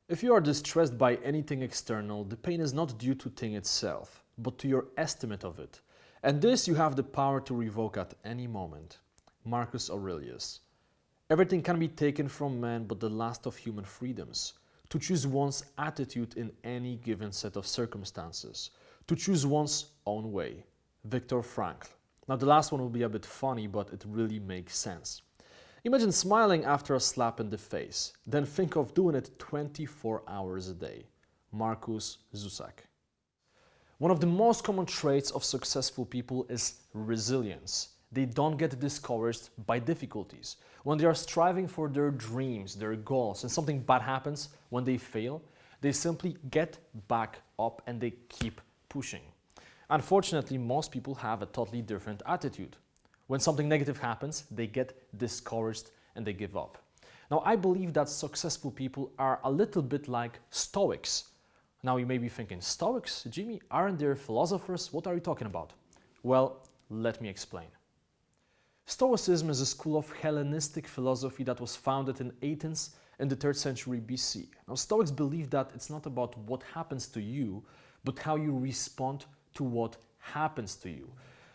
If you are distressed by anything external, the pain is not due to thing itself, but to your estimate of it. And this you have the power to revoke at any moment. Marcus Aurelius. Everything can be taken from man but the last of human freedoms. To choose one's attitude in any given set of circumstances. To choose one's own way. Viktor Frankl. Now the last one will be a bit funny, but it really makes sense. Imagine smiling after a slap in the face. Then think of doing it 24 hours a day. Marcus Zusak. One of the most common traits of successful people is resilience. They don't get discouraged by difficulties. When they are striving for their dreams, their goals, and something bad happens when they fail, they simply get back up and they keep pushing. Unfortunately, most people have a totally different attitude. When something negative happens, they get discouraged and they give up. Now, I believe that successful people are a little bit like Stoics. Now, you may be thinking, Stoics, Jimmy, aren't there philosophers? What are you talking about? Well, let me explain. Stoicism is a school of Hellenistic philosophy that was founded in Athens in the 3rd century BC. Now, Stoics believe that it's not about what happens to you, but how you respond to what happens to you.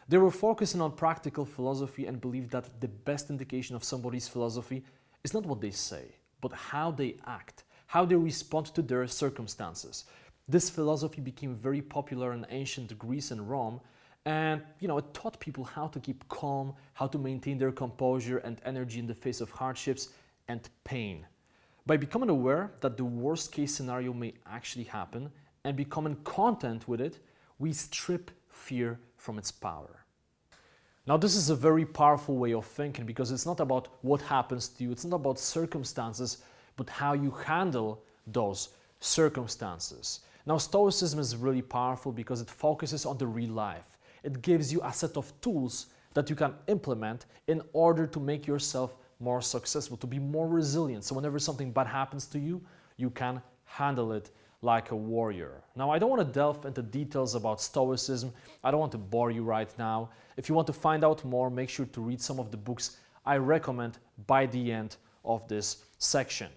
They were focusing on practical philosophy and believed that the best indication of somebody's philosophy is not what they say, but how they act, how they respond to their circumstances. This philosophy became very popular in ancient Greece and Rome, and it taught people how to keep calm, how to maintain their composure and energy in the face of hardships and pain. By becoming aware that the worst case scenario may actually happen and becoming content with it, we strip fear from its power. Now, this is a very powerful way of thinking because it's not about what happens to you, it's not about circumstances, but how you handle those circumstances. Now, Stoicism is really powerful because it focuses on the real life. It gives you a set of tools that you can implement in order to make yourself more successful, to be more resilient. So whenever something bad happens to you, you can handle it like a warrior. Now, I don't want to delve into details about Stoicism. I don't want to bore you right now. If you want to find out more, make sure to read some of the books I recommend by the end of this section.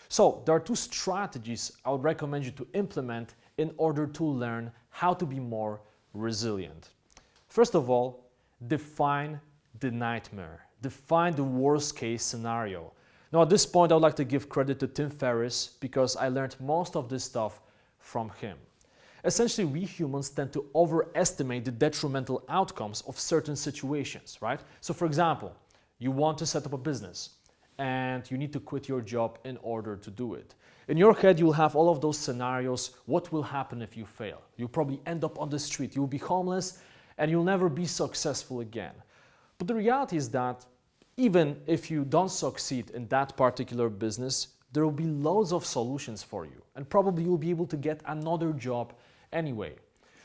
So there are 2 strategies I would recommend you to implement in order to learn how to be more resilient. First of all, define the nightmare. Define the worst case scenario. Now, at this point, I would like to give credit to Tim Ferriss because I learned most of this stuff from him. Essentially, we humans tend to overestimate the detrimental outcomes of certain situations, right? So, for example, you want to set up a business and you need to quit your job in order to do it. In your head, you'll have all of those scenarios. What will happen if you fail? You'll probably end up on the street. You'll be homeless and you'll never be successful again. But the reality is that even if you don't succeed in that particular business, there will be loads of solutions for you. And probably you'll be able to get another job anyway.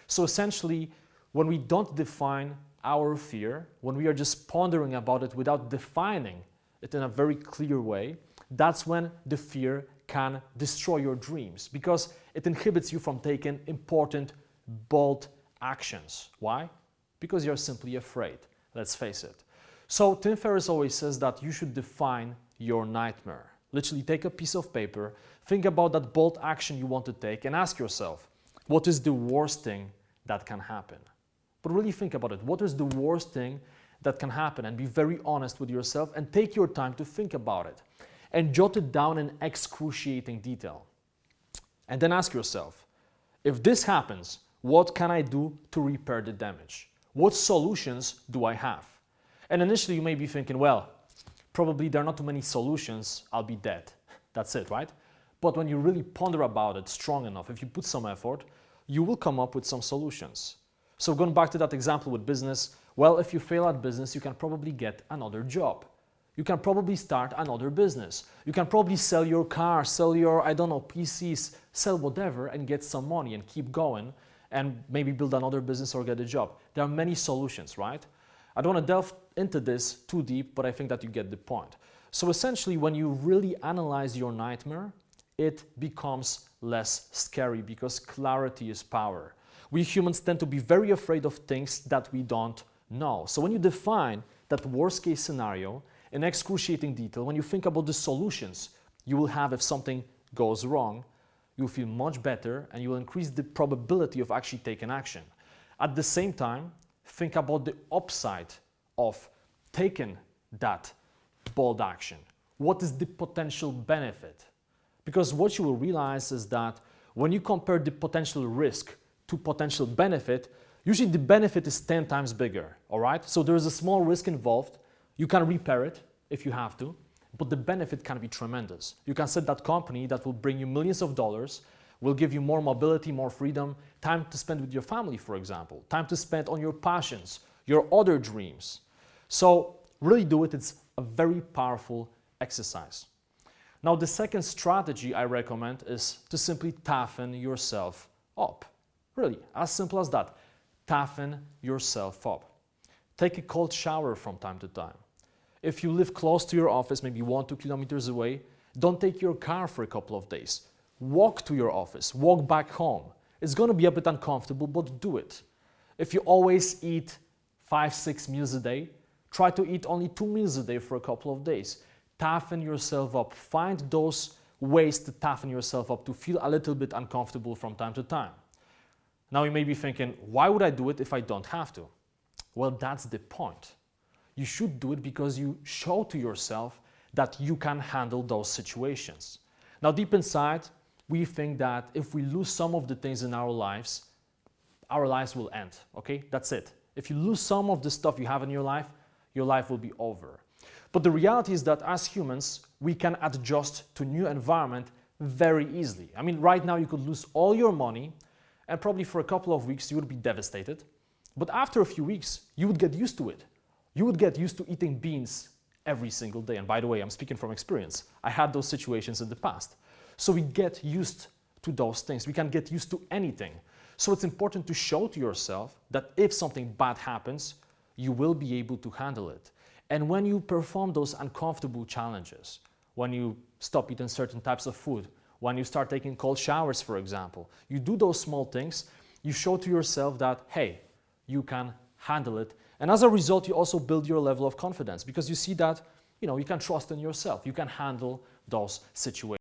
So essentially, when we don't define our fear, when we are just pondering about it without defining it in a very clear way, that's when the fear can destroy your dreams because it inhibits you from taking important, bold actions. Why? Because you're simply afraid. Let's face it. So Tim Ferriss always says that you should define your nightmare. Literally take a piece of paper, think about that bold action you want to take and ask yourself, what is the worst thing that can happen? But really think about it. What is the worst thing that can happen? And be very honest with yourself and take your time to think about it. And jot it down in excruciating detail. And then ask yourself, if this happens, what can I do to repair the damage? What solutions do I have? And initially you may be thinking, well, probably there are not too many solutions, I'll be dead. That's it, right? But when you really ponder about it strong enough, if you put some effort, you will come up with some solutions. So going back to that example with business, well, if you fail at business, you can probably get another job. You can probably start another business. You can probably sell your car, sell your, PCs, sell whatever and get some money and keep going and maybe build another business or get a job. There are many solutions, right? I don't want to delve into this too deep, but I think that you get the point. So essentially, when you really analyze your nightmare, it becomes less scary because clarity is power. We humans tend to be very afraid of things that we don't know. So when you define that worst case scenario in excruciating detail, when you think about the solutions you will have if something goes wrong, you'll feel much better and you'll increase the probability of actually taking action. At the same time, think about the upside of taking that bold action. What is the potential benefit? Because what you will realize is that when you compare the potential risk to potential benefit, usually the benefit is 10 times bigger, all right? So there's a small risk involved. You can repair it if you have to, but the benefit can be tremendous. You can set that company that will bring you millions of dollars, will give you more mobility, more freedom, time to spend with your family, for example, time to spend on your passions, your other dreams. So really do it. It's a very powerful exercise. Now, the second strategy I recommend is to simply toughen yourself up. Really, as simple as that. Toughen yourself up. Take a cold shower from time to time. If you live close to your office, maybe 1-2 kilometers away, don't take your car for a couple of days. Walk to your office, walk back home. It's going to be a bit uncomfortable, but do it. If you always eat 5-6 meals a day, try to eat only 2 meals a day for a couple of days. Toughen yourself up. Find those ways to toughen yourself up, to feel a little bit uncomfortable from time to time. Now you may be thinking, why would I do it if I don't have to? Well, that's the point. You should do it because you show to yourself that you can handle those situations. Now, deep inside, we think that if we lose some of the things in our lives will end, okay? That's it. If you lose some of the stuff you have in your life will be over. But the reality is that as humans, we can adjust to new environment very easily. I mean, right now you could lose all your money and probably for a couple of weeks you would be devastated. But after a few weeks, you would get used to it. You would get used to eating beans every single day. And by the way, I'm speaking from experience. I had those situations in the past. So we get used to those things. We can get used to anything. So it's important to show to yourself that if something bad happens, you will be able to handle it. And when you perform those uncomfortable challenges, when you stop eating certain types of food, when you start taking cold showers, for example, you do those small things, you show to yourself that, hey, you can handle it. And as a result, you also build your level of confidence because you see that, you can trust in yourself. You can handle those situations.